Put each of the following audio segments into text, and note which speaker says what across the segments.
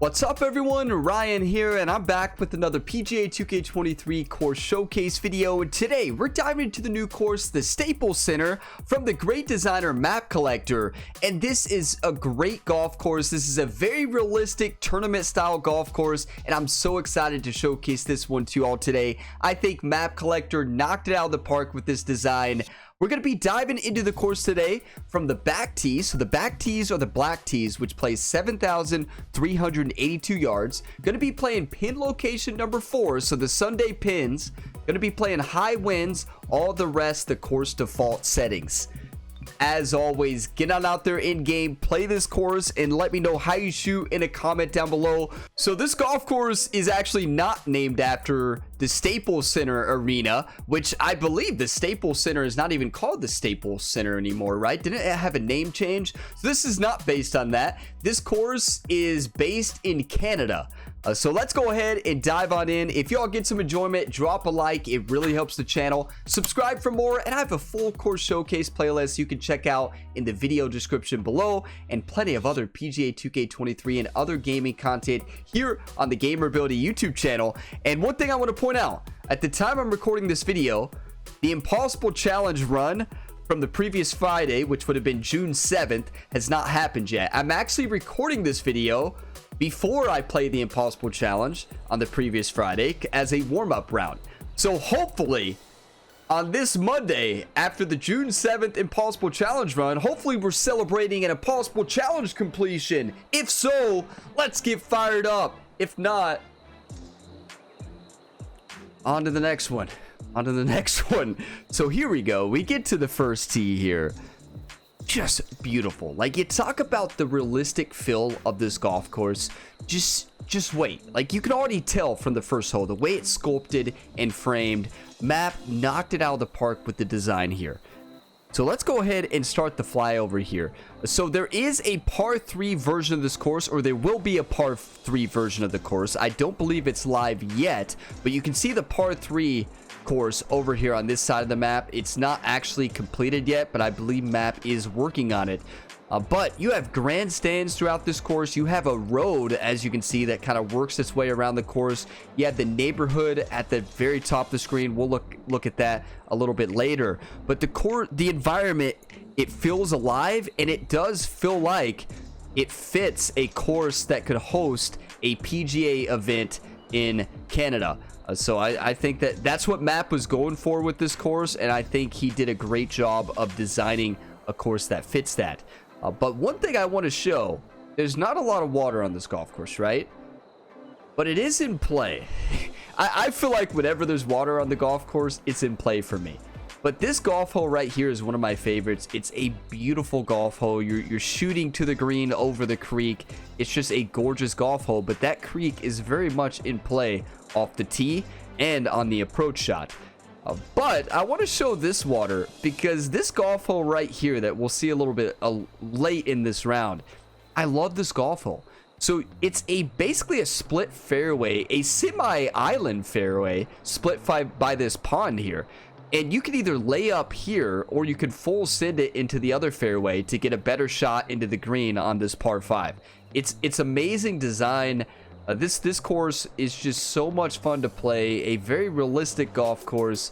Speaker 1: What's up everyone, Ryan here, and I'm back with another PGA 2K23 course showcase video. And today we're diving into the new course, the Staples Center, from the great designer Map Collector. And this is a great golf course. This is a very realistic tournament style golf course, and I'm so excited to showcase this one to you all today. I think Map Collector knocked it out of the park with this design. We're going to be diving into the course today from the back tees. So the back tees are the black tees, which plays 7,382 yards. Going to be playing pin location number 4. So the Sunday pins. Going to be playing high winds. All the rest, the course default settings. As always, get on out there in game, play this course, and let me know how you shoot in a comment down below. So this golf course is actually not named after the Staples Center Arena, which I believe the Staples Center is not even called the Staples Center anymore, right? Didn't it have a name change? So this is not based on that. This course is based in Canada. So let's go ahead and dive on in. If y'all get some enjoyment, drop a like. It really helps the channel. Subscribe for more, and I have a full course showcase playlist you can check out in the video description below, and plenty of other PGA 2K23 and other gaming content here on the Gamerability YouTube channel. And one thing I want to point out, at the time I'm recording this video, the Impossible Challenge run from the previous Friday, which would have been June 7th, has not happened yet. I'm actually recording this video before I played the Impossible Challenge on the previous Friday as a warm-up round. So hopefully on this Monday, after the June 7th Impossible Challenge run, hopefully we're celebrating an Impossible Challenge completion. If so, let's get fired up. If not, on to the next one. On to the next one. So here we go. We get to the first tee here. Just beautiful. Like, you talk about the realistic feel of this golf course. Just wait. Like, you can already tell from the first hole, the way it's sculpted and framed. Map knocked it out of the park with the design here. So let's go ahead and start the flyover here. So there is a par 3 version of this course, or there will be a par 3 version of the course. I don't believe it's live yet, but you can see the par 3 course over here on this side of the map. It's not actually completed yet, but I believe Map is working on it. But you have grandstands throughout this course. You have a road, as you can see, that kind of works its way around the course. You have the neighborhood at the very top of the screen. We'll look at that a little bit later. But the environment, it feels alive, and it does feel like it fits a course that could host a PGA event in Canada. So I think that's what Map was going for with this course, and I think he did a great job of designing a course that fits that. But one thing I want to show, there's not a lot of water on this golf course, right? But it is in play. I feel like whenever there's water on the golf course, it's in play for me. But this golf hole right here is one of my favorites. It's a beautiful golf hole. You're shooting to the green over the creek. It's just a gorgeous golf hole, but that creek is very much in play off the tee and on the approach shot. But I want to show this water, because this golf hole right here that we'll see a little bit late in this round, I love this golf hole. So it's basically a split fairway, a semi-island fairway split by this pond here. And you can either lay up here, or you can full send it into the other fairway to get a better shot into the green on this par 5. It's amazing design. This course is just so much fun to play. A very realistic golf course.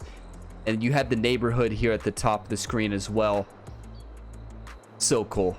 Speaker 1: And you have the neighborhood here at the top of the screen as well. So cool.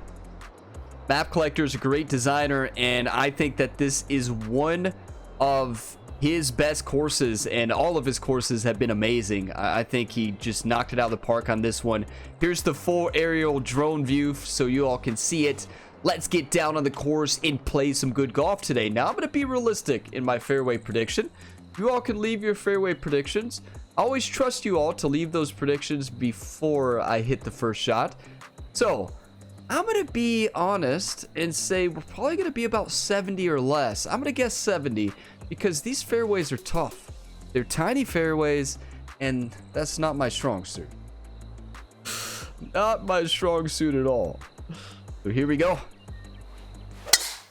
Speaker 1: Map Collector is a great designer, and I think that this is one of his best courses, and all of his courses have been amazing. I think he just knocked it out of the park on this one. Here's the full aerial drone view so you all can see it. Let's get down on the course and play some good golf today. Now I'm going to be realistic in my fairway prediction. You all can leave your fairway predictions. I always trust you all to leave those predictions before I hit the first shot. So I'm going to be honest and say we're probably going to be about 70 or less. I'm going to guess 70 because these fairways are tough. They're tiny fairways, and that's not my strong suit. Not my strong suit at all. So here we go.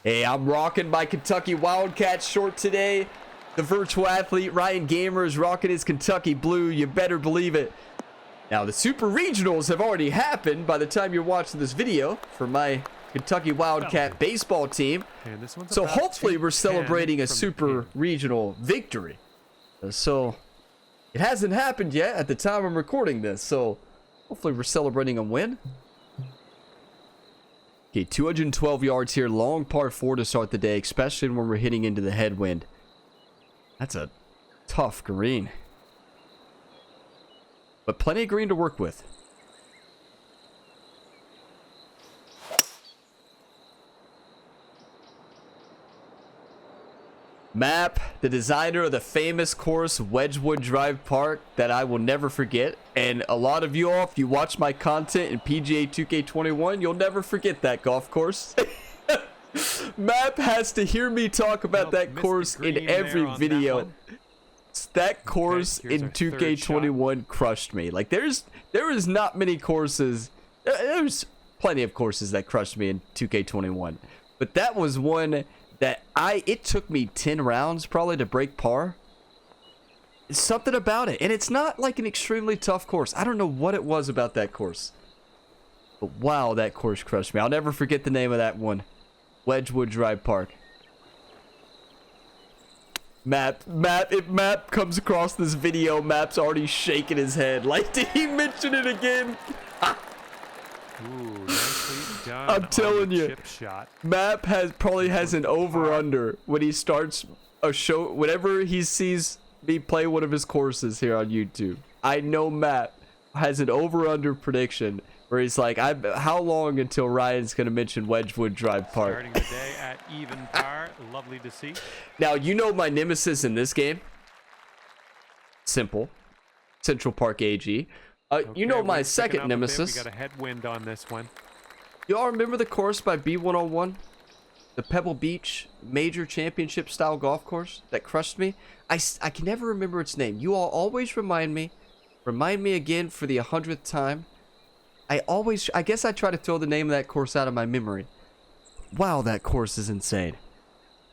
Speaker 1: Hey, I'm rocking my Kentucky Wildcats short today. The virtual athlete Ryan Gamer is rocking his Kentucky blue. You better believe it. Now, the Super Regionals have already happened by the time you're watching this video for my Kentucky Wildcat baseball team.
Speaker 2: And this one's
Speaker 1: So
Speaker 2: about
Speaker 1: hopefully we're
Speaker 2: 210
Speaker 1: celebrating a
Speaker 2: from the
Speaker 1: super
Speaker 2: pin.
Speaker 1: regional victory. So it hasn't happened yet at the time I'm recording this. So hopefully we're celebrating a win. Okay, 212 yards here. Long par 4 to start the day, especially when we're hitting into the headwind. That's a tough green. But plenty of green to work with. Map, the designer of the famous course Wedgwood Drive Park that I will never forget. And a lot of you all, if you watch my content in PGA 2K21, you'll never forget that golf course. Map has to hear me talk about that course in every video. That course in 2K21 crushed me. Like there is not many courses. There's plenty of courses that crushed me in 2K21, but that was one that it took me 10 rounds probably to break par. It's something about it, and it's not like an extremely tough course. I don't know what it was about that course, but wow, that course crushed me. I'll never forget the name of that one. Wedgwood Drive Park. If Map comes across this video, Map's already shaking his head. Like, did he mention it again?
Speaker 2: Ooh, nicely done.
Speaker 1: I'm telling you,
Speaker 2: chip shot.
Speaker 1: Map probably has an over-under when he starts a show. Whenever he sees me play one of his courses here on YouTube, I know Map has an over-under prediction where he's like, how long until Ryan's going to mention Wedgwood Drive Park?
Speaker 2: Starting the day at even par. Lovely to see.
Speaker 1: Now, you know my nemesis in this game. Simple. Central Park AG. You know my second nemesis.
Speaker 2: We got a headwind on this one.
Speaker 1: Y'all remember the course by B101? The Pebble Beach major championship style golf course that crushed me? I can never remember its name. You all always remind me. Remind me again for the 100th time. I guess I try to throw the name of that course out of my memory. Wow, that course is insane.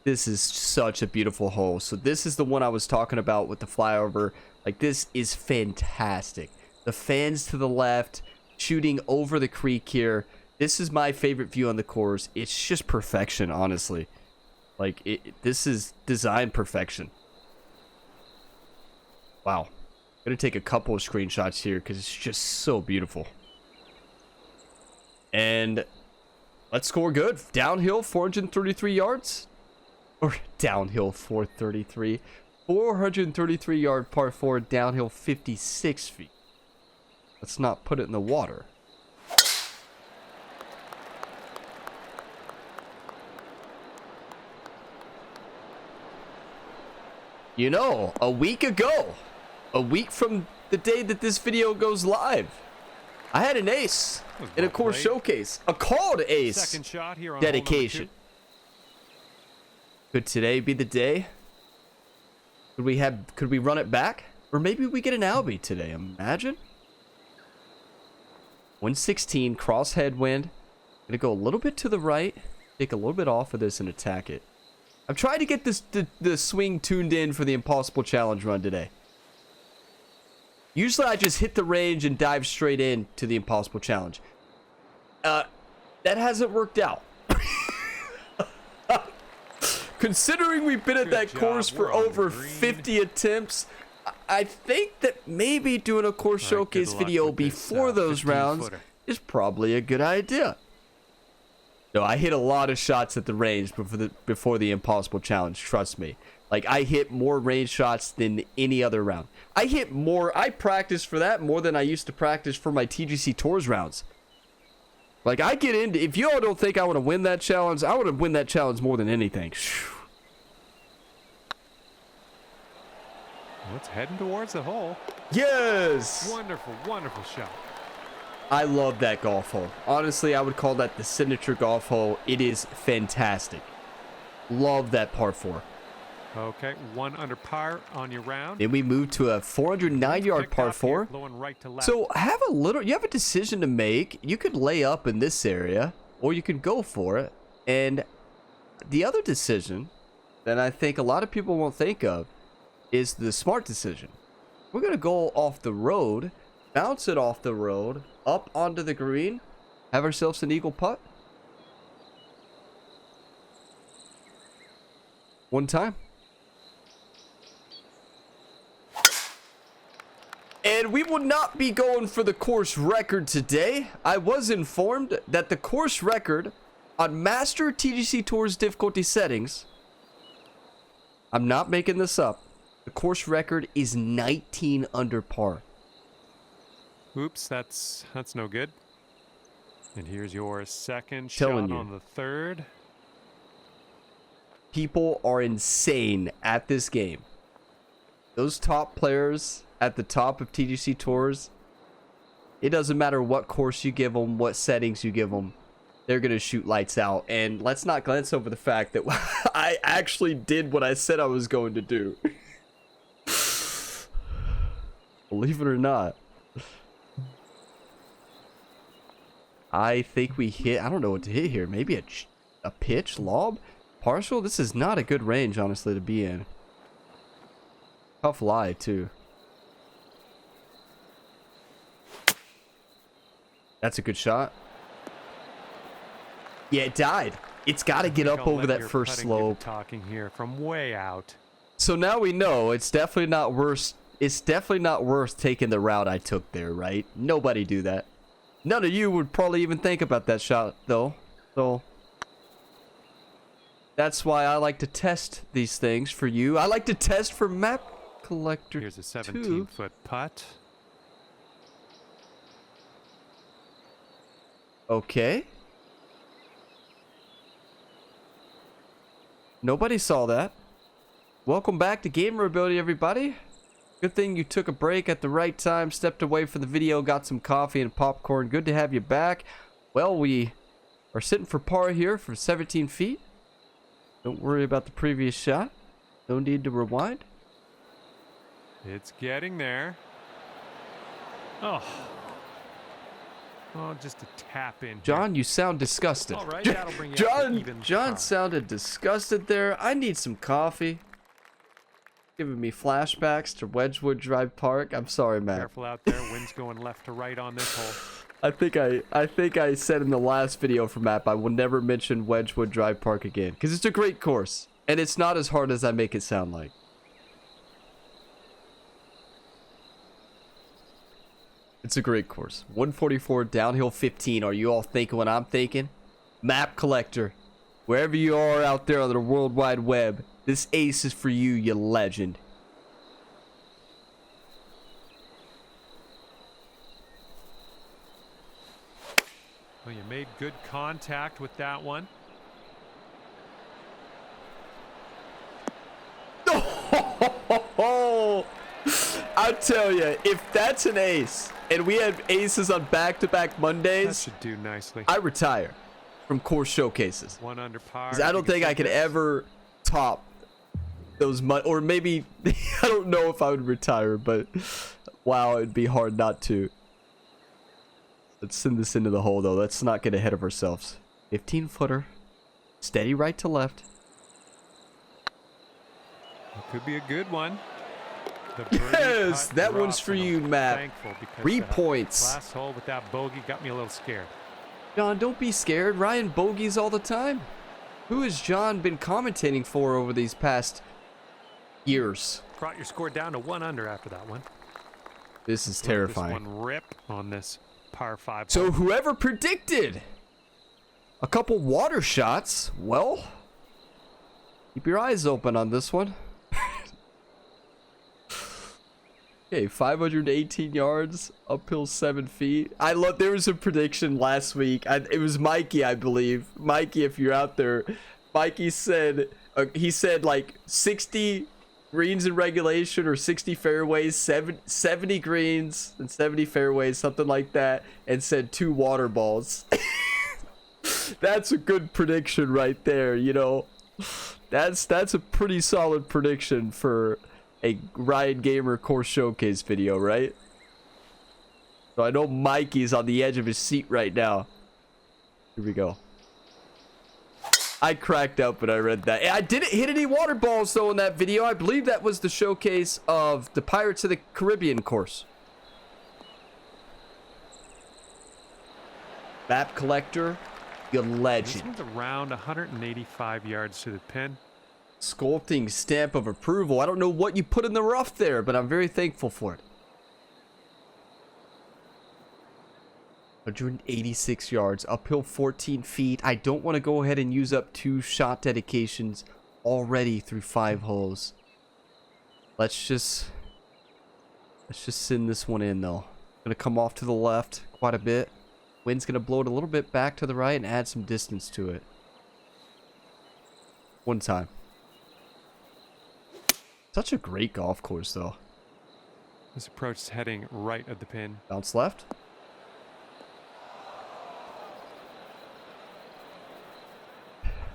Speaker 1: This is such a beautiful hole. So this is the one I was talking about with the flyover. Like, this is fantastic. The fans to the left, shooting over the creek here. This is my favorite view on the course. It's just perfection, honestly. Like, this is design perfection. Wow. I'm going to take a couple of screenshots here because it's just so beautiful. And let's score good. Downhill, 433 yards. Or downhill, 433. 433 yard par 4, downhill 56 feet. Let's not put it in the water. You know, a week ago, a week from the day that this video goes live, I had an ace in a course showcase, a called ace
Speaker 2: Second shot here on
Speaker 1: dedication. Could today be the day? Could we run it back? Or maybe we get an Albie today, imagine? 116, cross headwind. Gonna go a little bit to the right, take a little bit off of this and attack it. I'm trying to get the swing tuned in for the Impossible Challenge run today. Usually I just hit the range and dive straight in to the Impossible Challenge. That hasn't worked out. Considering we've been at that course for over 50 attempts, I think that maybe doing a course showcase video before those rounds is probably a good idea. No, I hit a lot of shots at the range before the Impossible Challenge, trust me. Like, I hit more range shots than any other round. I practiced for that more than I used to practice for my TGC Tours rounds. Like, I get into, if you all don't think I want to win that challenge, I want to win that challenge more than anything.
Speaker 2: It's heading towards the hole.
Speaker 1: Yes!
Speaker 2: Wonderful, wonderful shot.
Speaker 1: I love that golf hole. Honestly, I would call that the signature golf hole. It is fantastic. Love that par 4.
Speaker 2: Okay, 1 under par on your round.
Speaker 1: Then we move to a 409-yard par 4.
Speaker 2: Blowing right to left.
Speaker 1: So you have a decision to make. You could lay up in this area, or you could go for it. And the other decision that I think a lot of people won't think of is the smart decision. We're going to go off the road, bounce it off the road, up onto the green, have ourselves an eagle putt. one time. And we will not be going for the course record today. I was informed that the course record on Master TGC Tours difficulty settings, I'm not making this up, the course record is 19 under par.
Speaker 2: Oops, that's no good. And here's your second
Speaker 1: Telling
Speaker 2: shot
Speaker 1: you.
Speaker 2: on the third.
Speaker 1: People are insane at this game. Those top players at the top of TGC Tours, it doesn't matter what course you give them, what settings you give them, they're going to shoot lights out. And let's not glance over the fact that I actually did what I said I was going to do. Believe it or not. I think we hit, I don't know what to hit here. Maybe a pitch, lob, partial. This is not a good range, honestly, to be in. Tough lie, too. That's a good shot. Yeah, it died. It's got to get up over that first slope.
Speaker 2: Talking here from way out.
Speaker 1: So now we know it's definitely not worth. It's definitely not worth taking the route I took there, right? Nobody do that. None of you would probably even think about that shot, though. So that's why I like to test these things for you. I like to test for Map Collector.
Speaker 2: Here's a 17-foot putt.
Speaker 1: Okay. Nobody saw that. Welcome back to Gamer Ability, everybody. Good thing you took a break at the right time, stepped away from the video, got some coffee and popcorn. Good to have you back. Well, we are sitting for par here for 17 feet. Don't worry about the previous shot. No need to rewind.
Speaker 2: It's getting there. Oh, just a tap in.
Speaker 1: John, you sound disgusted.
Speaker 2: All right, that'll bring you up to even
Speaker 1: John
Speaker 2: par.
Speaker 1: sounded disgusted there. I need some coffee. Giving me flashbacks to Wedgwood Drive Park. I'm sorry, Matt.
Speaker 2: Careful out there. Wind's going left to right on this hole.
Speaker 1: I think I said in the last video for Map I will never mention Wedgwood Drive Park again because it's a great course and it's not as hard as I make it sound like. It's a great course. 144 downhill 15. Are you all thinking what I'm thinking? Map Collector, wherever you are out there on the World Wide Web, this ace is for you, you legend.
Speaker 2: Well, you made good contact with that one.
Speaker 1: Oh, I tell you, if that's an ace, and we had aces on back-to-back
Speaker 2: That
Speaker 1: Mondays,
Speaker 2: should do nicely.
Speaker 1: I retire from course showcases.
Speaker 2: 1 under par.
Speaker 1: 'Cause I don't think I could ever top those or maybe I don't know if I would retire, but wow, it'd be hard not to. Let's send this into the hole though. Let's not get ahead of ourselves. 15-footer, steady right to left.
Speaker 2: It could be a good one. The
Speaker 1: Yes,
Speaker 2: birdie
Speaker 1: that
Speaker 2: putt
Speaker 1: one's for
Speaker 2: drops, and
Speaker 1: you,
Speaker 2: I'm
Speaker 1: Matt.
Speaker 2: thankful because
Speaker 1: 3
Speaker 2: that
Speaker 1: points.
Speaker 2: Last hole with that bogey got me a little scared.
Speaker 1: John, don't be scared. Ryan bogeys all the time. Who has John been commentating for over these past years?
Speaker 2: Brought your score down to 1 under after that one.
Speaker 1: This is
Speaker 2: Let
Speaker 1: terrifying.
Speaker 2: This one rip on this par 5.
Speaker 1: So whoever predicted a couple water shots, well, keep your eyes open on this one. Okay, 518 yards, uphill 7 feet. I love. There was a prediction last week. It was Mikey, I believe. Mikey, if you're out there, Mikey said he said like 60 greens in regulation or 60 fairways, 70 greens and 70 fairways, something like that, and said 2 water balls. That's a good prediction right there. You know, that's a pretty solid prediction for a Ryan Gamer course showcase video, right? So I know Mikey's on the edge of his seat right now. Here we go. I cracked up when I read that. I didn't hit any water balls though in that video. I believe that was the showcase of the Pirates of the Caribbean course. Map Collector, you legend.
Speaker 2: This one's around 185 yards to the pin.
Speaker 1: sculpting stamp of approval. I don't know what you put in the rough there, but I'm very thankful for it. 186 yards, uphill 14 feet. I don't want to go ahead and use up 2 shot dedications already through 5 holes. Let's just send this one in though. Gonna come off to the left quite a bit. Wind's gonna blow it a little bit back to the right and add some distance to it. One time. Such a great golf course though.
Speaker 2: This approach is heading right at the pin.
Speaker 1: Bounce left.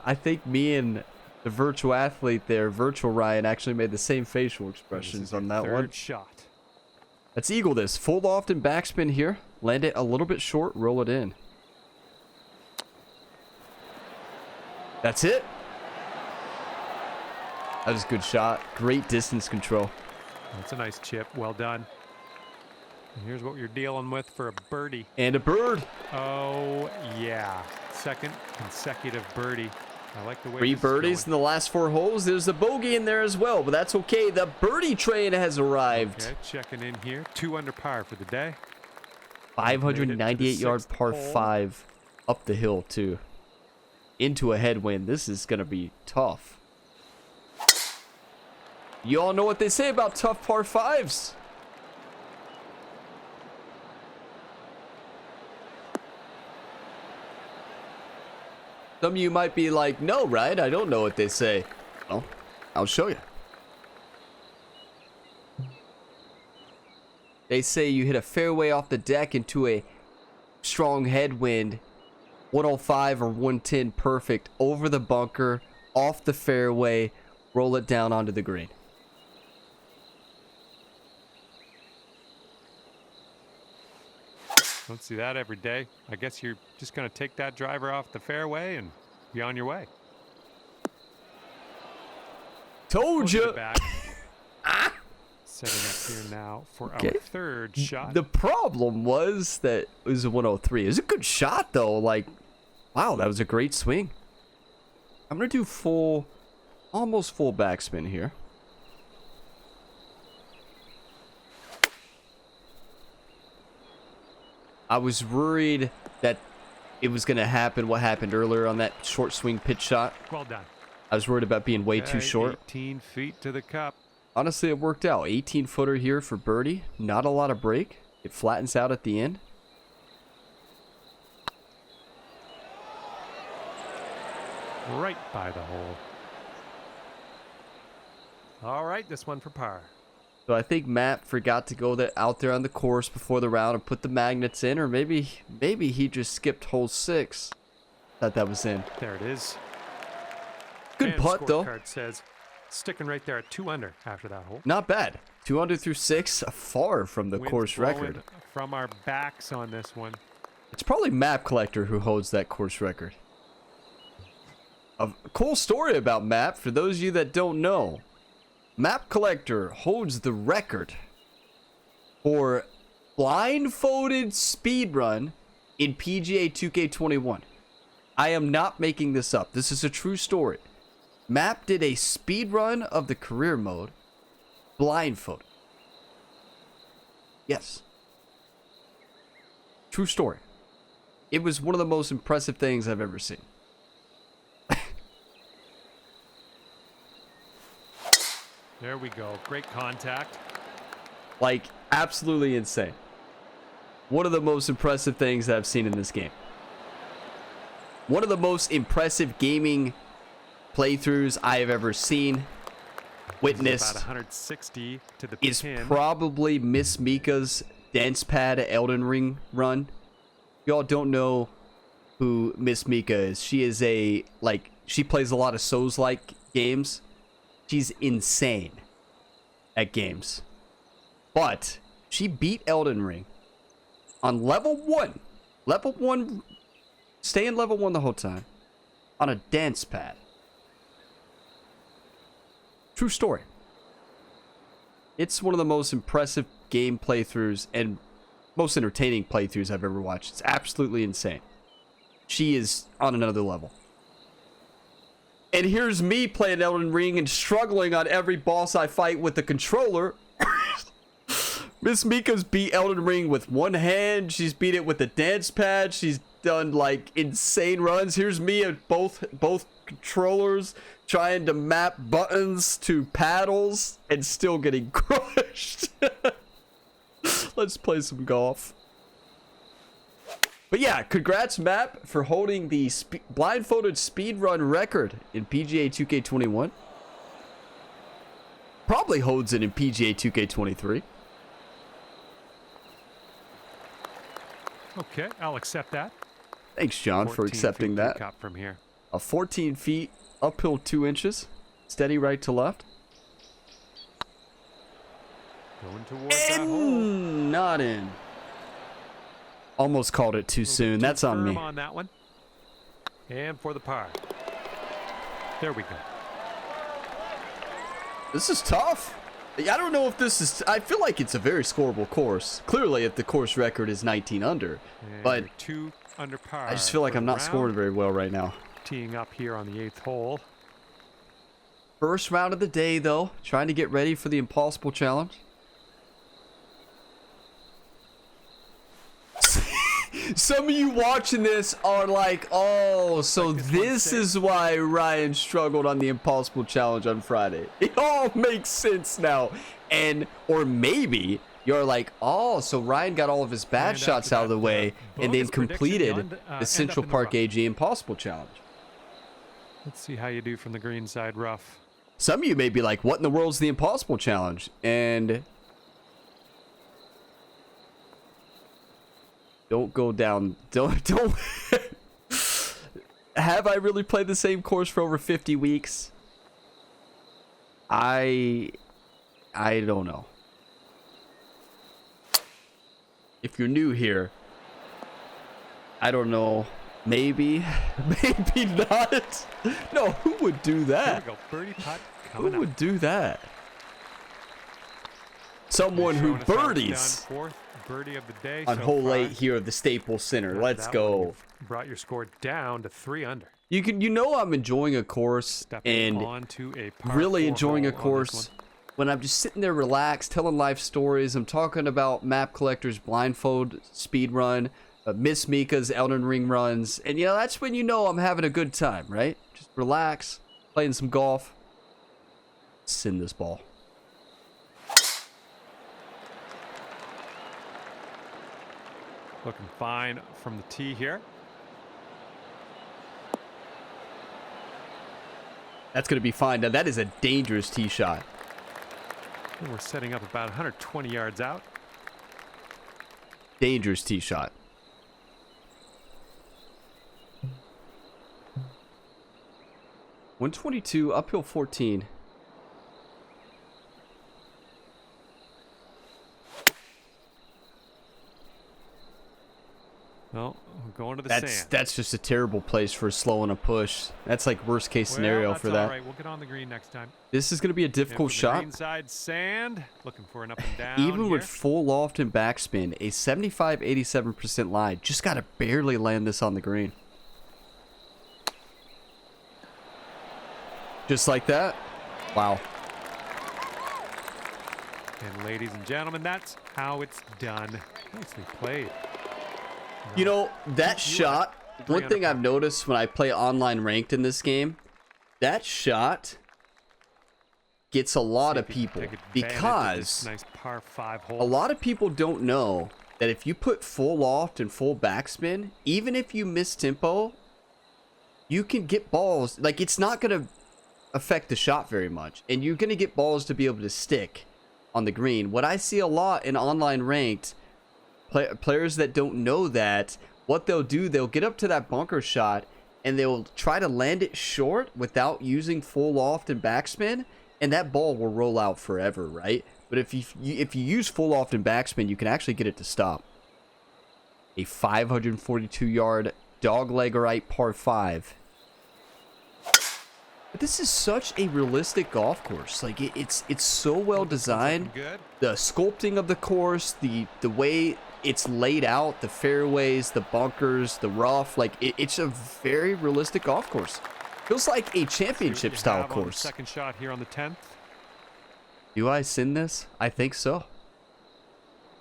Speaker 1: I think me and the virtual athlete there, virtual Ryan, actually made the same facial expressions on that one.
Speaker 2: Third shot.
Speaker 1: Let's eagle this. Full loft and backspin here. Land it a little bit short. Roll it in. That's it. That was a good shot. Great distance control.
Speaker 2: That's a nice chip. Well done. And here's what you're dealing with for a birdie.
Speaker 1: And a bird.
Speaker 2: Oh, yeah. Second consecutive birdie. I like the way
Speaker 1: 3
Speaker 2: this is
Speaker 1: birdies in
Speaker 2: going.
Speaker 1: the last 4 holes. There's a bogey in there as well, but that's okay. The birdie train has arrived.
Speaker 2: Okay, checking in here. 2 under par for the day.
Speaker 1: 598-yard par
Speaker 2: hole.
Speaker 1: 5 up the hill, too. Into a headwind. This is going to be tough. You all know what they say about tough par 5s. Some of you might be like, no, right? I don't know what they say. Well, I'll show you. They say you hit a fairway off the deck into a strong headwind, 105 or 110 perfect, over the bunker, off the fairway, roll it down onto the green.
Speaker 2: Don't see that every day. I guess you're just going to take that driver off the fairway and be on your way.
Speaker 1: Told you.
Speaker 2: Setting up here now for
Speaker 1: Okay.
Speaker 2: our third shot.
Speaker 1: The problem was that it was a 103. It was a good shot, though. Like, wow, that was a great swing. I'm going to do full, almost full backspin here. I was worried that it was going to happen what happened earlier on that short swing pitch shot.
Speaker 2: Well done.
Speaker 1: I was worried about being way too short.
Speaker 2: 18 feet to the cup.
Speaker 1: Honestly, it worked out. 18-footer here for birdie. Not a lot of break. It flattens out at the end.
Speaker 2: Right by the hole. All right, this one for par.
Speaker 1: So I think Matt forgot to go out there on the course before the round and put the magnets in, or maybe he just skipped hole 6. Thought that was in.
Speaker 2: There it is.
Speaker 1: Good putt though.
Speaker 2: Scorecard says sticking right there at 2 under after that hole.
Speaker 1: Not bad. 2 under through 6, far from the
Speaker 2: Wind's
Speaker 1: course
Speaker 2: blowing
Speaker 1: record.
Speaker 2: From our backs on this one.
Speaker 1: It's probably Map Collector who holds that course record. A cool story about Map for those of you that don't know. Map Collector holds the record for blindfolded speed run in PGA 2K21. I am not making this up. This is a true story. Map did a speed run of the career mode blindfolded. Yes. True story. It was one of the most impressive things I've ever seen.
Speaker 2: There we go. Great contact.
Speaker 1: Like, absolutely insane. One of the most impressive things I've seen in this game. One of the most impressive gaming playthroughs I have ever seen, witnessed,
Speaker 2: About 160 to the
Speaker 1: is
Speaker 2: pin.
Speaker 1: probably Miss Mika's dance pad Elden Ring run. Y'all don't know who Miss Mika is. She is she plays a lot of Souls-like games. She's insane at games. But she beat Elden Ring on level 1. Level 1, stay in level 1 the whole time. On a dance pad. True story. It's one of the most impressive game playthroughs and most entertaining playthroughs I've ever watched. It's absolutely insane. She is on another level. And here's me playing Elden Ring and struggling on every boss I fight with the controller. Miss Mika's beat Elden Ring with one hand. She's beat it with a dance pad. She's done like insane runs. Here's me at both controllers trying to map buttons to paddles and still getting crushed. Let's play some golf. But yeah, congrats Map for holding the blindfolded speedrun record in PGA 2K21. Probably holds it in PGA 2K23.
Speaker 2: Okay, I'll accept that.
Speaker 1: Thanks, John, for accepting that.
Speaker 2: Cup from here.
Speaker 1: A 14 feet, uphill 2 inches. Steady right to left.
Speaker 2: Going towards that hole.
Speaker 1: Not in. Almost called it too soon. That's on me.
Speaker 2: On that one. And for the par. There we go.
Speaker 1: This is tough. I don't know if this is... I feel like it's a very scoreable course. Clearly, if the course record is 19 under.
Speaker 2: And
Speaker 1: But
Speaker 2: you're 2 under par.
Speaker 1: I just feel like I'm not scoring very well right now.
Speaker 2: Teeing up here on the 8th hole.
Speaker 1: First round of the day, though. Trying to get ready for the Impossible Challenge. Some of you watching this are like, oh, so this is why Ryan struggled on the Impossible Challenge on Friday. It all makes sense now. And, or maybe you're like, oh, so Ryan got all of his bad shots out of the way and then completed the Central Park AG Impossible Challenge.
Speaker 2: Let's see how you do from the green side rough.
Speaker 1: Some of you may be like, what in the world's the Impossible Challenge? And don't go down. Don't. Have I really played the same course for over 50 weeks? I don't know. If you're new here, I don't know. Maybe. Maybe not. No, who would do that?
Speaker 2: Here we go. Birdie putt
Speaker 1: Who
Speaker 2: coming
Speaker 1: would
Speaker 2: up.
Speaker 1: do that? Someone who
Speaker 2: Showing us how it's
Speaker 1: birdies
Speaker 2: done. Fourth birdie of the day
Speaker 1: on
Speaker 2: so
Speaker 1: hole
Speaker 2: far.
Speaker 1: 8 here of the Staples Center.
Speaker 2: Got
Speaker 1: Let's
Speaker 2: that
Speaker 1: go.
Speaker 2: one. You've brought your score down to 3 under.
Speaker 1: You know I'm enjoying a course
Speaker 2: Stepping
Speaker 1: and
Speaker 2: onto a par
Speaker 1: really
Speaker 2: 4
Speaker 1: enjoying a
Speaker 2: hole on this
Speaker 1: course
Speaker 2: one.
Speaker 1: when I'm just sitting there relaxed, telling life stories. I'm talking about Map Collector's blindfold speed run, Miss Mika's Elden Ring runs, and you know that's when you know I'm having a good time, right? Just relax, playing some golf. Send this ball.
Speaker 2: Looking fine from the tee here.
Speaker 1: That's going to be fine. Now that is a dangerous tee shot.
Speaker 2: And we're setting up about 120 yards out.
Speaker 1: Dangerous tee shot. .122 uphill 14.
Speaker 2: Well, we're going to the sand.
Speaker 1: That's just a terrible place for slowing a push. That's like worst case scenario
Speaker 2: Well, that's
Speaker 1: for that.
Speaker 2: all right. We'll get on the green next time.
Speaker 1: This is going to be a
Speaker 2: And
Speaker 1: difficult
Speaker 2: from the
Speaker 1: shot.
Speaker 2: green side sand. Looking for an up and down.
Speaker 1: Even with
Speaker 2: here.
Speaker 1: full loft and backspin, a 75-87% lie. Just got to barely land this on the green. Just like that. Wow.
Speaker 2: And ladies and gentlemen, that's how it's done. Nicely played.
Speaker 1: You know, that shot, one thing I've noticed when I play online ranked in this game, that shot gets a lot of people because
Speaker 2: nice par 5 hole.
Speaker 1: a lot of people don't know that if you put full loft and full backspin, even if you miss tempo, you can get balls. Like, it's not going to affect the shot very much, and you're going to get balls to be able to stick on the green. What I see a lot in online ranked, players that don't know that, what they'll do, they'll get up to that bunker shot and they'll try to land it short without using full loft and backspin, and that ball will roll out forever, right? But if you use full loft and backspin, you can actually get it to stop. A 542 yard dogleggerite par 5. But this is such a realistic golf course. Like it's so well designed.
Speaker 2: Good.
Speaker 1: The sculpting of the course, the way it's laid out, the fairways, the bunkers, the rough, like it's a very realistic golf course. Feels like a
Speaker 2: See what
Speaker 1: championship
Speaker 2: you
Speaker 1: style
Speaker 2: have on the
Speaker 1: course.
Speaker 2: second shot here on the 10th.
Speaker 1: Do I send this? I think so.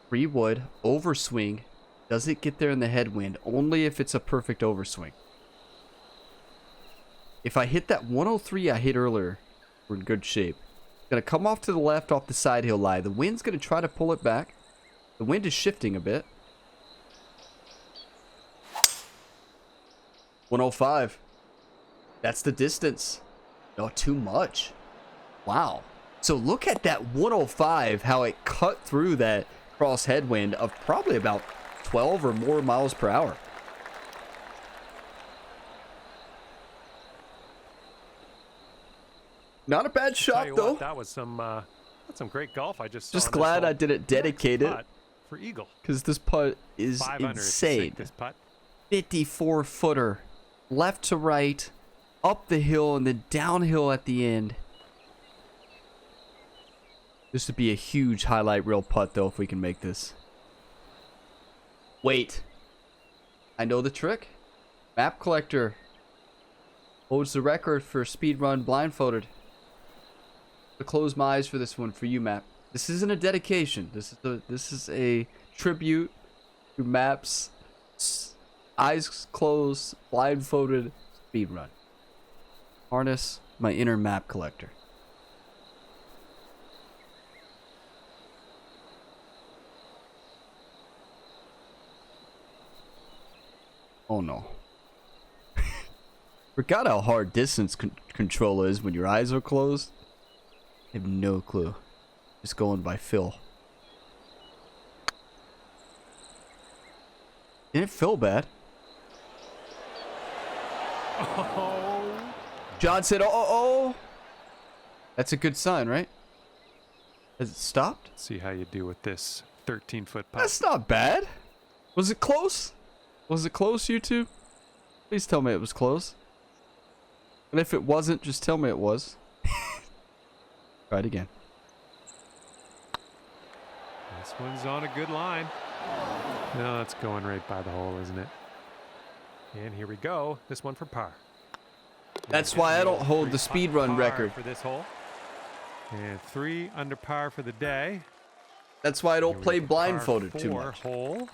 Speaker 1: Free wood, overswing. Does it get there in the headwind? Only if it's a perfect overswing. If I hit that 103 I hit earlier, we're in good shape. Gonna come off to the left off the side hill lie. The wind's gonna try to pull it back. The wind is shifting a bit. 105. That's the distance. No, too much. Wow. So look at that 105, how it cut through that cross headwind of probably about 12 or more miles per hour. Not a bad shot, though.
Speaker 2: That was that's some great golf I just saw.
Speaker 1: Just glad I didn't dedicate it.
Speaker 2: For eagle.
Speaker 1: Because this putt is
Speaker 2: 5 under if you
Speaker 1: insane.
Speaker 2: sink this putt.
Speaker 1: 54 footer. Left to right. Up the hill and then downhill at the end. This would be a huge highlight reel putt, though, if we can make this. Wait. I know the trick. Map collector holds the record for speed run blindfolded. To close my eyes for this one for you, Map. This isn't a dedication. This is a tribute to Map's eyes closed, blindfolded speed run. Harness my inner map collector. Oh no. Forgot how hard distance control is when your eyes are closed. I have no clue. Just going by feel. Didn't feel bad.
Speaker 2: Oh.
Speaker 1: John said, oh. That's a good sign, right? Has it stopped?
Speaker 2: Let's see how you do with this 13-foot putt.
Speaker 1: That's not bad. Was it close? Was it close, YouTube? Please tell me it was close. And if it wasn't, just tell me it was. Try it again.
Speaker 2: This one's on a good line. No, that's going right by the hole, isn't it? And here we go. This one for par.
Speaker 1: That's why I don't hold the speed run record.
Speaker 2: For this hole. And 3 under par for the day.
Speaker 1: That's why I don't play blindfolded too
Speaker 2: Par
Speaker 1: much.
Speaker 2: 4 hole.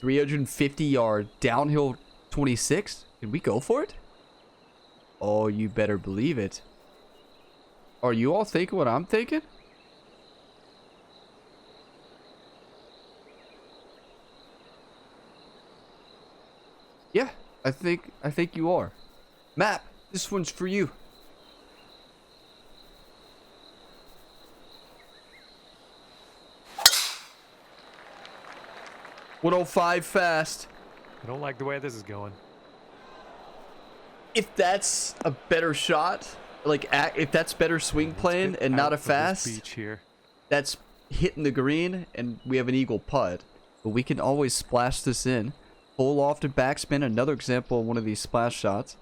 Speaker 1: 350 yard downhill 26. Can we go for it? Oh, you better believe it. Are you all thinking what I'm thinking? Yeah, I think you are. Map, this one's for you. .105 fast.
Speaker 2: I don't like the way this is going.
Speaker 1: If that's a better shot, like if that's better swing plan and not a fast,
Speaker 2: Beach here.
Speaker 1: that's hitting the green and we have an eagle putt. But we can always splash this in. Full loft and backspin, another example of one of these splash shots.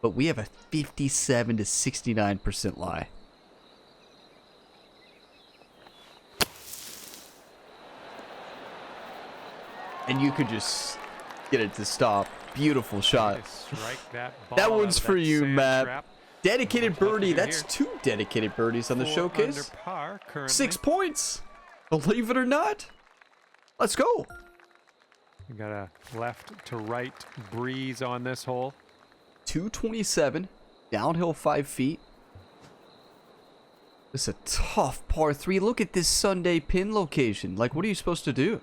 Speaker 1: But we have a 57 to 69% lie. And you could just get it to stop. Beautiful shot.
Speaker 2: Strike that ball
Speaker 1: That
Speaker 2: out
Speaker 1: one's
Speaker 2: of
Speaker 1: for
Speaker 2: that
Speaker 1: you,
Speaker 2: sand
Speaker 1: Matt.
Speaker 2: trap.
Speaker 1: Dedicated birdie.
Speaker 2: Here.
Speaker 1: That's 2 dedicated birdies on the
Speaker 2: 4
Speaker 1: showcase.
Speaker 2: under par currently.
Speaker 1: 6 points. Believe it or not. Let's go.
Speaker 2: We got a left to right breeze on this hole.
Speaker 1: 227. Downhill 5 feet. This is a tough par 3. Look at this Sunday pin location. Like, what are you supposed to do?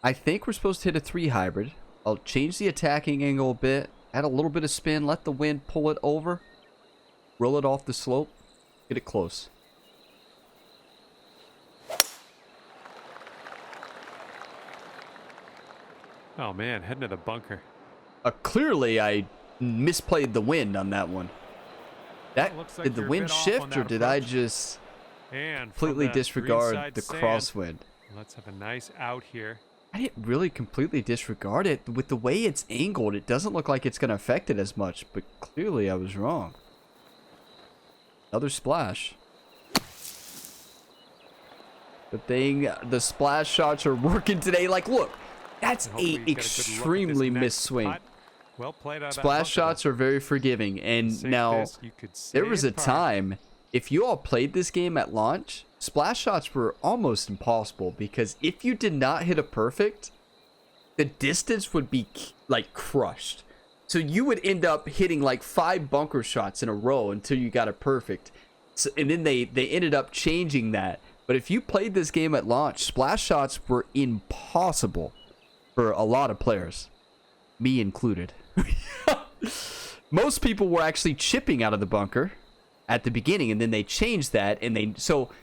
Speaker 1: I think we're supposed to hit a 3 hybrid. I'll change the attacking angle a bit. Add a little bit of spin. Let the wind pull it over. Roll it off the slope. Get it close.
Speaker 2: Oh man, heading to the bunker.
Speaker 1: Clearly, I misplayed the wind on that one. That
Speaker 2: looks like
Speaker 1: did the
Speaker 2: you're a
Speaker 1: wind
Speaker 2: bit off
Speaker 1: shift,
Speaker 2: on
Speaker 1: or
Speaker 2: that
Speaker 1: did I
Speaker 2: approach.
Speaker 1: just
Speaker 2: And
Speaker 1: completely
Speaker 2: from the
Speaker 1: disregard
Speaker 2: greenside
Speaker 1: the
Speaker 2: sand,
Speaker 1: crosswind?
Speaker 2: Let's have a nice out here.
Speaker 1: I didn't really completely disregard it. With the way it's angled, it doesn't look like it's going to affect it as much, but clearly I was wrong. Another splash. Good thing the splash shots are working today. Like, look, that's
Speaker 2: And hopefully
Speaker 1: a
Speaker 2: you get a good look at this
Speaker 1: extremely
Speaker 2: next
Speaker 1: missed swing.
Speaker 2: putt. Well played out of that
Speaker 1: Splash
Speaker 2: bunker,
Speaker 1: shots are very forgiving. And
Speaker 2: Save
Speaker 1: now,
Speaker 2: this, you could
Speaker 1: there was a
Speaker 2: save par.
Speaker 1: time, if you all played this game at launch, splash shots were almost impossible because if you did not hit a perfect, the distance would be like crushed. So you would end up hitting like 5 bunker shots in a row until you got a perfect. So, and then they ended up changing that. But if you played this game at launch, splash shots were impossible for a lot of players, me included. Most people were actually chipping out of the bunker at the beginning, and then they changed that, and they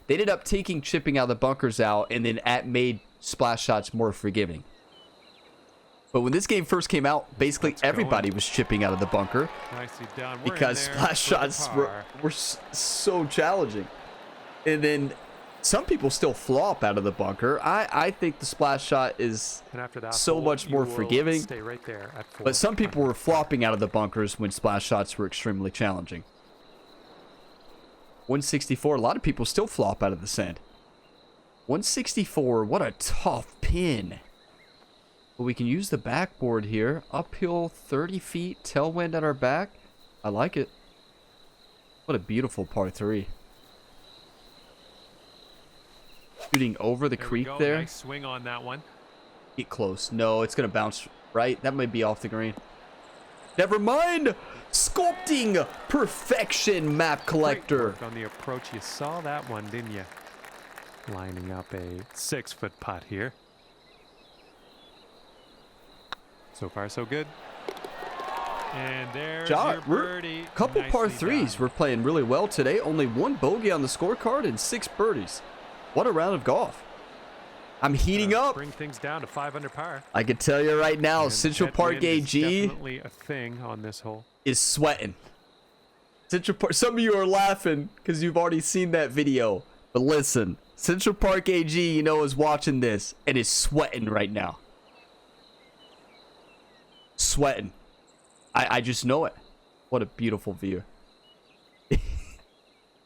Speaker 1: ended up taking chipping out of the bunkers out, and then made splash shots more forgiving. But when this game first came out, basically everybody was chipping out of the bunker
Speaker 2: Nicely done. We're
Speaker 1: because
Speaker 2: in there
Speaker 1: splash
Speaker 2: for the
Speaker 1: shots
Speaker 2: par.
Speaker 1: were so challenging. And then some people still flop out of the bunker. I think the splash shot is
Speaker 2: And after that
Speaker 1: so
Speaker 2: hole,
Speaker 1: much
Speaker 2: you
Speaker 1: more
Speaker 2: will
Speaker 1: forgiving.
Speaker 2: Stay right there at 4.
Speaker 1: But some people were flopping out of the bunkers when splash shots were extremely challenging. 164, a lot of people still flop out of the sand. 164, what a tough pin. But we can use the backboard here. Uphill 30 feet, tailwind at our back. I like it. What a beautiful par 3. Shooting over the creek there.
Speaker 2: Nice swing on that one.
Speaker 1: Get close. No, it's going to bounce right. That might be off the green. Never mind. Sculpting perfection, map collector.
Speaker 2: Great work on the approach. You saw that one, didn't you? Lining up a 6-foot putt here. So far, so good. And there's your birdie.
Speaker 1: Couple par
Speaker 2: Nicely
Speaker 1: threes.
Speaker 2: done.
Speaker 1: We're playing really well today. Only 1 bogey on the scorecard and 6 birdies. What a round of golf. I'm heating up.
Speaker 2: Bring things down to 5 under par.
Speaker 1: I can tell you right now,
Speaker 2: And
Speaker 1: Central Park
Speaker 2: headwind is
Speaker 1: AG
Speaker 2: definitely a thing on this hole.
Speaker 1: is sweating. Central Park. Some of you are laughing because you've already seen that video. But listen, Central Park AG, you know, is watching this and is sweating right now. Sweating. I just know it. What a beautiful view.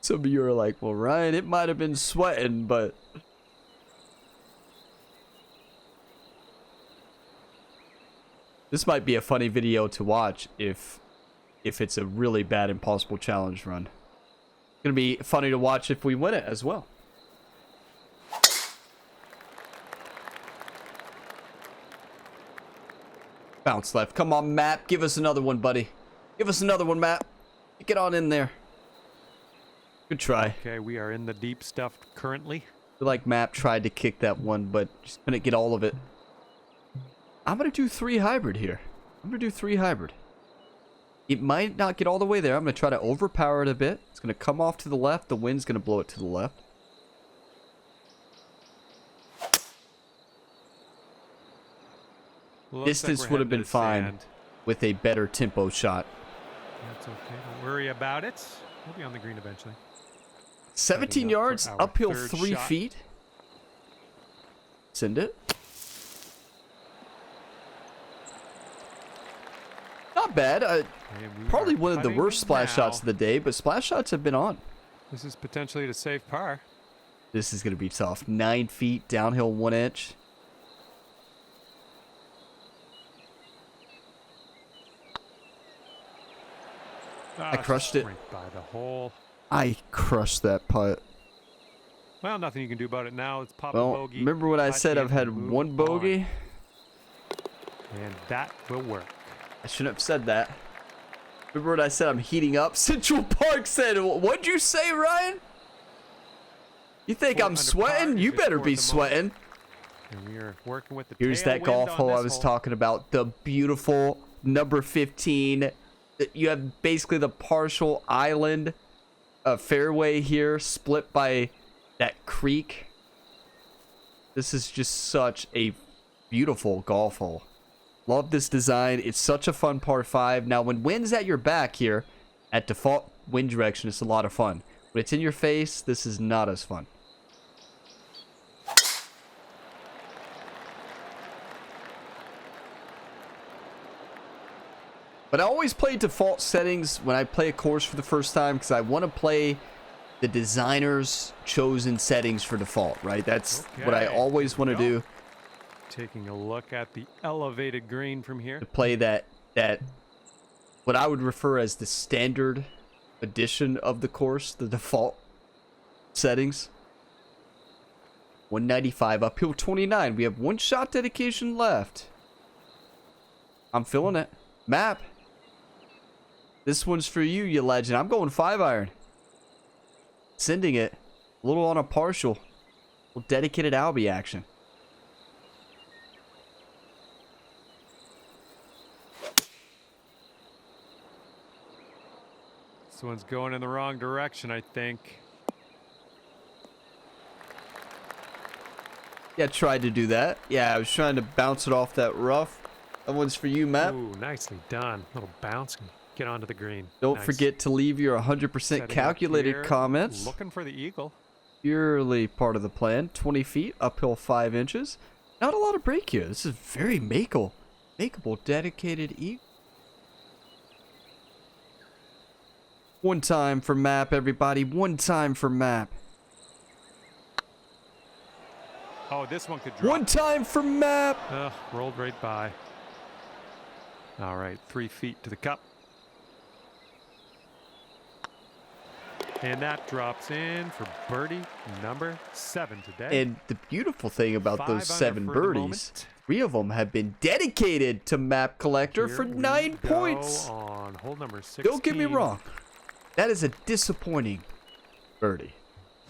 Speaker 1: Some of you are like, well, Ryan, it might have been sweating, but this might be a funny video to watch if it's a really bad impossible challenge run. It's gonna be funny to watch if we win it as well. Bounce left. Come on, Matt. Give us another one, buddy. Give us another one, Matt. Get on in there. Good try.
Speaker 2: Okay, we are in the deep stuff currently.
Speaker 1: I feel like Matt tried to kick that one, but just couldn't get all of it. I'm going to do 3 hybrid here. I'm going to do 3 hybrid. It might not get all the way there. I'm going to try to overpower it a bit. It's going to come off to the left. The wind's going to blow it to the left. Distance would have been fine with a better tempo shot.
Speaker 2: That's okay. Don't worry about it. We'll be on the green eventually.
Speaker 1: 17
Speaker 2: Heading up
Speaker 1: yards,
Speaker 2: for our
Speaker 1: uphill
Speaker 2: third
Speaker 1: 3
Speaker 2: shot.
Speaker 1: feet. Send it. Not bad.
Speaker 2: And we
Speaker 1: Probably
Speaker 2: are
Speaker 1: one of the
Speaker 2: putting
Speaker 1: worst splash
Speaker 2: now.
Speaker 1: shots of the day, but splash shots have been on.
Speaker 2: This is potentially to save par.
Speaker 1: This is going to be tough. 9 feet, downhill 1 inch. I crushed it.
Speaker 2: Right by the hole.
Speaker 1: I crushed that putt.
Speaker 2: Well, nothing you can do about it now. It's pop
Speaker 1: Well,
Speaker 2: bogey.
Speaker 1: remember when I
Speaker 2: Putt
Speaker 1: said
Speaker 2: in,
Speaker 1: I've had
Speaker 2: move
Speaker 1: 1 bogey?
Speaker 2: on. And that will work.
Speaker 1: I shouldn't have said that. Remember when I said I'm heating up? Central Park said, what'd you say, Ryan? You think
Speaker 2: 4
Speaker 1: I'm
Speaker 2: under
Speaker 1: sweating?
Speaker 2: par
Speaker 1: You
Speaker 2: is
Speaker 1: better
Speaker 2: fourth
Speaker 1: be
Speaker 2: the most.
Speaker 1: sweating.
Speaker 2: And we are working with the
Speaker 1: Here's that
Speaker 2: tailwind
Speaker 1: golf
Speaker 2: on
Speaker 1: hole I
Speaker 2: this
Speaker 1: was
Speaker 2: hole.
Speaker 1: talking about. The beautiful number 15. You have basically the partial island fairway here, split by that creek. This is just such a beautiful golf hole. Love this design. It's such a fun par 5. Now, when wind's at your back here, at default wind direction, it's a lot of fun. When it's in your face, this is not as fun. But I always play default settings when I play a course for the first time because I want to play the designer's chosen settings for default, right? That's what I
Speaker 2: Okay,
Speaker 1: always want to do.
Speaker 2: Taking a look at the elevated green from here.
Speaker 1: To play that what I would refer as the standard edition of the course, the default settings. 195 uphill 29. We have one shot dedication left. I'm feeling it. Map. This one's for you, you legend. I'm going 5-iron. Sending it. A little on a partial. A little dedicated Albie action.
Speaker 2: This one's going in the wrong direction, I think.
Speaker 1: Yeah, I tried to do that. Yeah, I was trying to bounce it off that rough. That one's for you, Matt.
Speaker 2: Ooh, nicely done. Little bounce and get onto the green.
Speaker 1: Don't
Speaker 2: Nice.
Speaker 1: forget to leave your 100%
Speaker 2: Setting up
Speaker 1: calculated
Speaker 2: here,
Speaker 1: comments.
Speaker 2: Looking for the eagle.
Speaker 1: Purely part of the plan. 20 feet, uphill 5 inches. Not a lot of break here. This is very makeable, dedicated eagle. One time for map, everybody. One time for map.
Speaker 2: Oh, this one could drop.
Speaker 1: One time for map.
Speaker 2: Ugh, rolled right by. All right, 3 feet to the cup. And that drops in for birdie number 7 today.
Speaker 1: And the beautiful thing about
Speaker 2: 5
Speaker 1: those
Speaker 2: under
Speaker 1: 7
Speaker 2: for the
Speaker 1: birdies,
Speaker 2: moment.
Speaker 1: 3 of them have been dedicated to Map Collector
Speaker 2: Here
Speaker 1: for
Speaker 2: we
Speaker 1: 9
Speaker 2: go
Speaker 1: points.
Speaker 2: on hole number 16.
Speaker 1: Don't get me wrong. That is a disappointing birdie.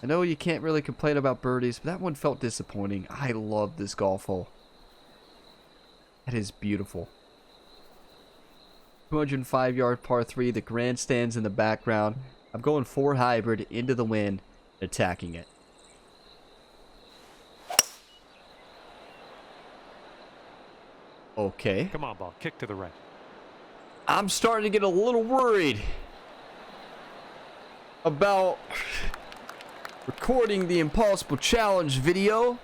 Speaker 1: I know you can't really complain about birdies, but that one felt disappointing. I love this golf hole. That is beautiful. 205-yard par 3, the grandstands in the background. I'm going 4 hybrid into the wind, attacking it. Okay.
Speaker 2: Come on, ball. Kick to the right.
Speaker 1: I'm starting to get a little worried about recording the Impossible Challenge video,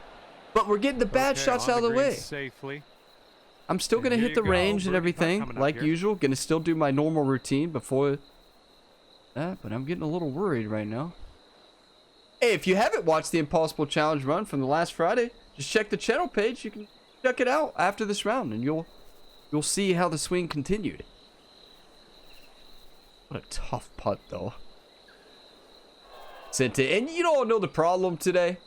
Speaker 1: but we're getting the bad shots out of the way.
Speaker 2: Safely.
Speaker 1: I'm still going to
Speaker 2: here
Speaker 1: hit
Speaker 2: you
Speaker 1: the
Speaker 2: go.
Speaker 1: range and
Speaker 2: Birdie putt
Speaker 1: everything,
Speaker 2: coming up
Speaker 1: like
Speaker 2: here.
Speaker 1: usual. Going to still do my normal routine before that, but I'm getting a little worried right now. Hey, if you haven't watched the Impossible Challenge run from the last Friday, just check the channel page. You can check it out after this round, and you'll see how the swing continued. What a tough putt, though. Sent it, and you don't know the problem today.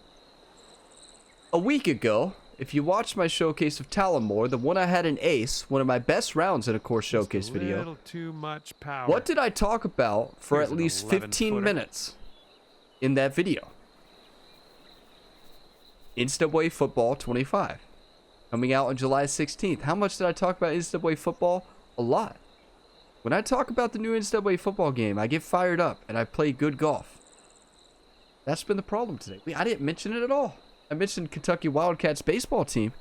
Speaker 1: A week ago, if you watched my showcase of Talonmore, the one I had an ace, one of my best rounds in a course showcase
Speaker 2: Just a
Speaker 1: video.
Speaker 2: little too much power.
Speaker 1: What did I talk about for
Speaker 2: Here's
Speaker 1: at
Speaker 2: an
Speaker 1: least
Speaker 2: 11
Speaker 1: 15
Speaker 2: footer.
Speaker 1: minutes in that video? NCAA Football 25. Coming out on July 16th. How much did I talk about NCAA football? A lot. When I talk about the new NCAA football game, I get fired up and I play good golf. That's been the problem today. I didn't mention it at all. I mentioned Kentucky Wildcats baseball team.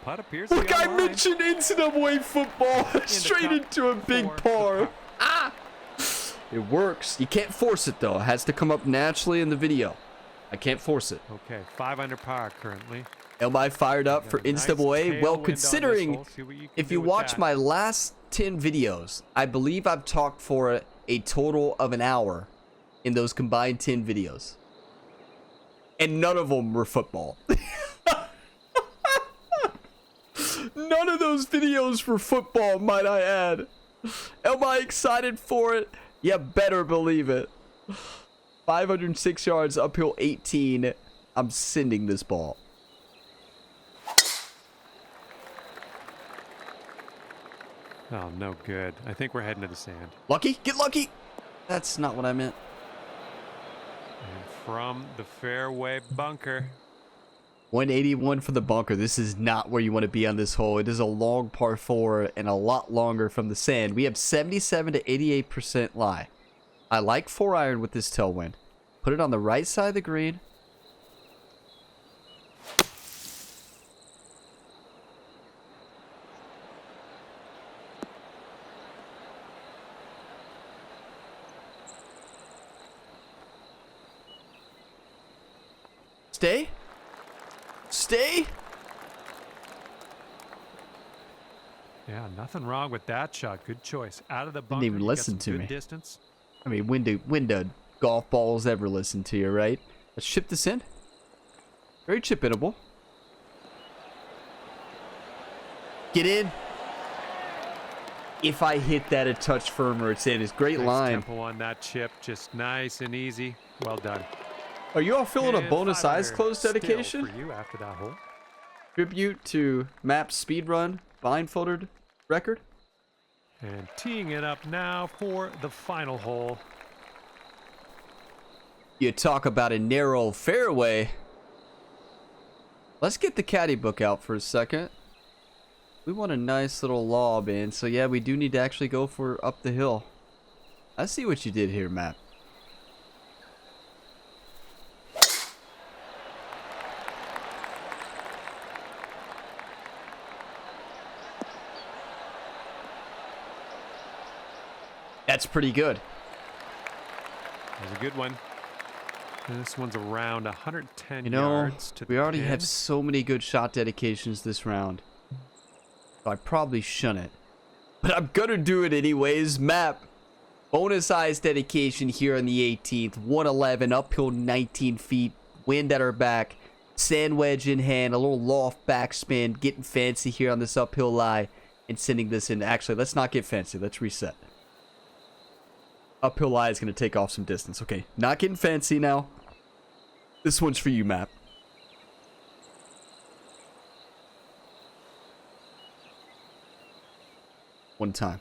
Speaker 2: Putt appears to
Speaker 1: Look,
Speaker 2: be
Speaker 1: I
Speaker 2: on line.
Speaker 1: mentioned NCAA football straight
Speaker 2: cup
Speaker 1: into a big
Speaker 2: for the
Speaker 1: par.
Speaker 2: par.
Speaker 1: Ah! It works. You can't force it, though. It has to come up naturally in the video. I can't force it.
Speaker 2: Okay, 5 under par currently.
Speaker 1: Am I fired up for
Speaker 2: Got a nice
Speaker 1: NCAA? Well,
Speaker 2: tailwind on this
Speaker 1: considering
Speaker 2: hole. See what you can
Speaker 1: if
Speaker 2: do
Speaker 1: you
Speaker 2: with
Speaker 1: watch
Speaker 2: that.
Speaker 1: my last 10 videos, I believe I've talked for a total of an hour in those combined 10 videos. And none of them were football. None of those videos were football, might I add. Am I excited for it? You better believe it. 506 yards, uphill 18. I'm sending this ball.
Speaker 2: Oh, no good. I think we're heading to the sand.
Speaker 1: Lucky? Get lucky! That's not what I meant.
Speaker 2: And from the fairway bunker.
Speaker 1: 181 for the bunker. This is not where you want to be on this hole. It is a long par 4 and a lot longer from the sand. We have 77 to 88% lie. I like 4-iron with this tailwind. Put it on the right side of the green. Stay. Stay.
Speaker 2: Yeah, nothing wrong with that shot. Good choice. Out of the bunker.
Speaker 1: even
Speaker 2: you get
Speaker 1: listen
Speaker 2: some
Speaker 1: to
Speaker 2: good
Speaker 1: me.
Speaker 2: Distance.
Speaker 1: I mean, when do golf balls ever listen to you, right? Let's chip this in. Very chip-inable. Get in. If I hit that a touch firmer, it's in. It's great
Speaker 2: Nice
Speaker 1: line.
Speaker 2: tempo on that chip, just nice and easy. Well done.
Speaker 1: Are you all feeling a
Speaker 2: And
Speaker 1: bonus
Speaker 2: 5
Speaker 1: eyes
Speaker 2: under
Speaker 1: closed
Speaker 2: still
Speaker 1: dedication?
Speaker 2: for you after that hole.
Speaker 1: Tribute to Map's speedrun blindfolded record.
Speaker 2: And teeing it up now for the final hole.
Speaker 1: You talk about a narrow fairway. Let's get the caddy book out for a second. We want a nice little lob in, so yeah, we do need to actually go for up the hill. I see what you did here, Map. That's pretty good.
Speaker 2: That was a good one. And this one's around 110
Speaker 1: You know,
Speaker 2: yards to the
Speaker 1: we already
Speaker 2: pin.
Speaker 1: have so many good shot dedications this round. So I probably shouldn't. But I'm gonna do it anyways. Map. Bonus eyes dedication here on the 18th. 111, uphill 19 feet. Wind at our back. Sand wedge in hand. A little loft backspin. Getting fancy here on this uphill lie. And sending this in. Actually, let's not get fancy. Let's reset. Uphill lie is going to take off some distance. Okay, not getting fancy now. This one's for you, Map. One time.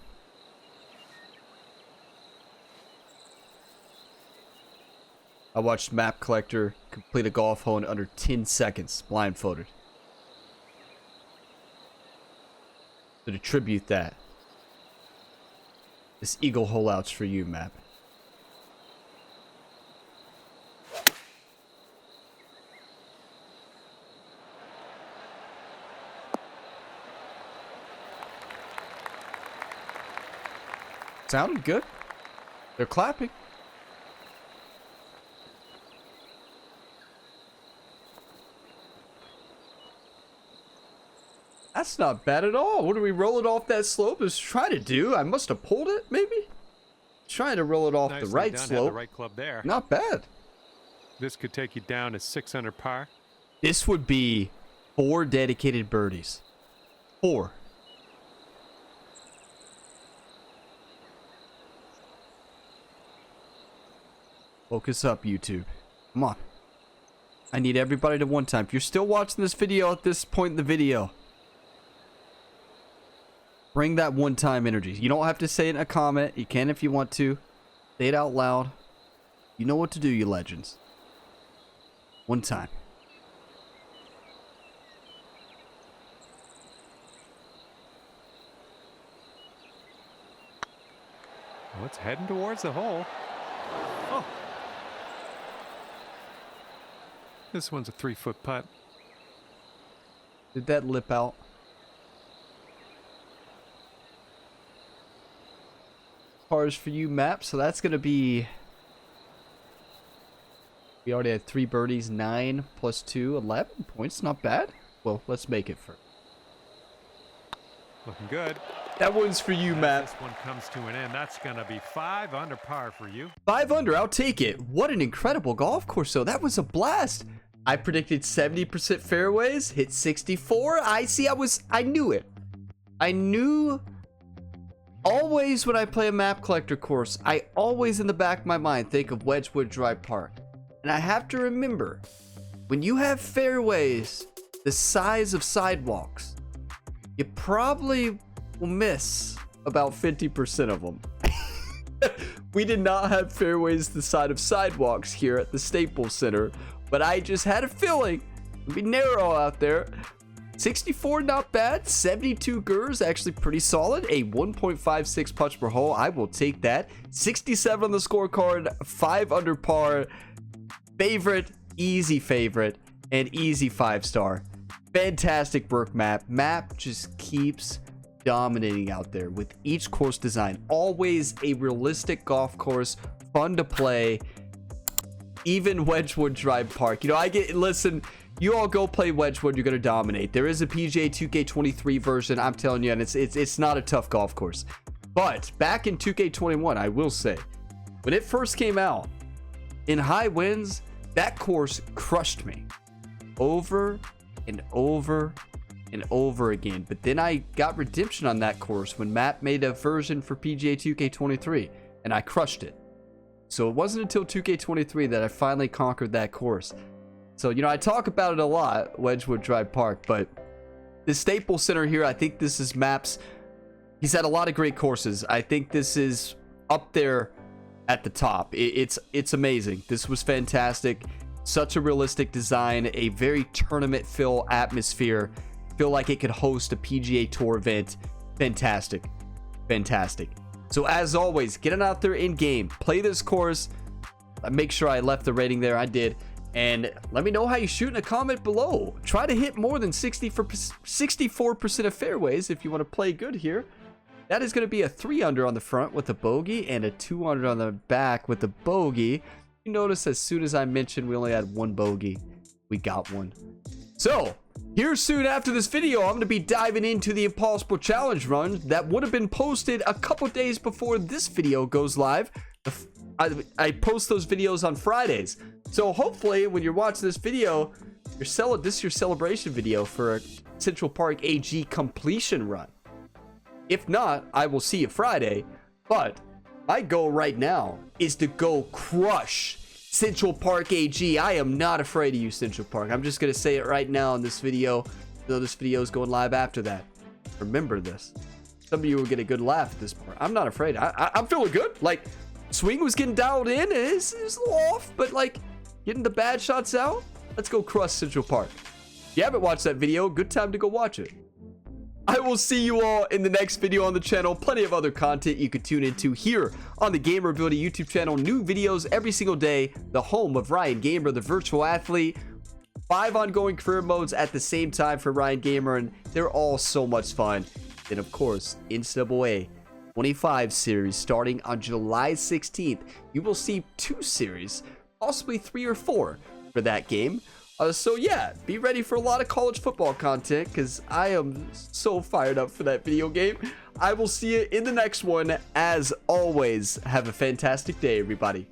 Speaker 1: I watched Map Collector complete a golf hole in under 10 seconds, blindfolded. So to tribute that, this eagle hole out's for you, Map. Sounded good. They're clapping. That's not bad at all. What are we rolling off that slope? I was trying to do. I must have pulled it, maybe? Trying to roll it off
Speaker 2: Nicely
Speaker 1: the right
Speaker 2: done. Had
Speaker 1: slope.
Speaker 2: the right club there.
Speaker 1: Not bad.
Speaker 2: This could take you down to 6 under par.
Speaker 1: This would be 4 dedicated birdies. 4. Focus up, YouTube. Come on. I need everybody to one time. If you're still watching this video at this point in the video, bring that one time energy. You don't have to say it in a comment. You can if you want to. Say it out loud. You know what to do, you legends. One time.
Speaker 2: Well, it's heading towards the hole. Oh. This one's a 3-foot putt.
Speaker 1: Did that lip out? Pars for you, Map. So that's going to be... We already had 3 birdies. 9 plus 2. 11 points. Not bad. Well, let's make it for...
Speaker 2: Looking good.
Speaker 1: That one's for you,
Speaker 2: As
Speaker 1: Map.
Speaker 2: this one comes to an end, that's going to be 5 under par for you.
Speaker 1: 5 under. I'll take it. What an incredible golf course, though. That was a blast. I predicted 70% fairways. Hit 64. I knew it. I knew... Always when I play a Map Collector course, I always in the back of my mind think of Wedgewood Drive Park. And I have to remember, when you have fairways the size of sidewalks, you probably will miss about 50% of them. We did not have fairways the size of sidewalks here at the Staples Center, but I just had a feeling it'd be narrow out there. 64, not bad. 72 GERS, actually pretty solid. A 1.56 putts per hole. I will take that. 67 on the scorecard. 5 under par. Favorite, easy favorite, and easy 5-star. Fantastic work, Map. Map just keeps dominating out there with each course design. Always a realistic golf course. Fun to play. Even Wedgewood Drive Park. You know, listen... You all go play Wedgewood, you're going to dominate. There is a PGA 2K23 version, I'm telling you, and it's not a tough golf course. But back in 2K21, I will say, when it first came out, in high winds, that course crushed me. Over and over and over again. But then I got redemption on that course when Matt made a version for PGA 2K23, and I crushed it. So it wasn't until 2K23 that I finally conquered that course. So, you know, I talk about it a lot, Wedgewood Drive Park, but the Staples Center here, I think this is Maps. He's had a lot of great courses. I think this is up there at the top. It's amazing. This was fantastic. Such a realistic design, a very tournament feel atmosphere. Feel like it could host a PGA Tour event. Fantastic. Fantastic. So as always, get it out there in game. Play this course. Make sure I left the rating there. I did. And let me know how you shoot in a comment below. Try to hit more than 64% of fairways if you want to play good here. That is going to be a 3 under on the front with a bogey and a 2 under on the back with a bogey. You notice as soon as I mentioned we only had one bogey, we got one. So here soon after this video, I'm going to be diving into the Impossible Challenge run that would have been posted a couple days before this video goes live. I post those videos on Fridays. So hopefully when you're watching this video, this is your celebration video for a Central Park AG completion run. If not, I will see you Friday. But my goal right now is to go crush Central Park AG. I am not afraid of you, Central Park. I'm just going to say it right now in this video, though this video is going live after that. Remember this. Some of you will get a good laugh at this part. I'm not afraid. I'm feeling good. Like, swing was getting dialed in. It's a little off, but like getting the bad shots out. Let's go crush Central Park. If you haven't watched that video, good time to go watch it. I will see you all in the next video on the channel. Plenty of other content you could tune into here on the Gamer Ability YouTube channel. New videos every single day. The home of Ryan Gamer, the virtual athlete. 5 ongoing career modes at the same time for Ryan Gamer, and they're all so much fun. And of course, NCAA 25 series starting on July 16th. You will see 2 series, possibly 3 or 4 for that game. So yeah, be ready for a lot of college football content because I am so fired up for that video game. I will see you in the next one. As always, have a fantastic day, everybody.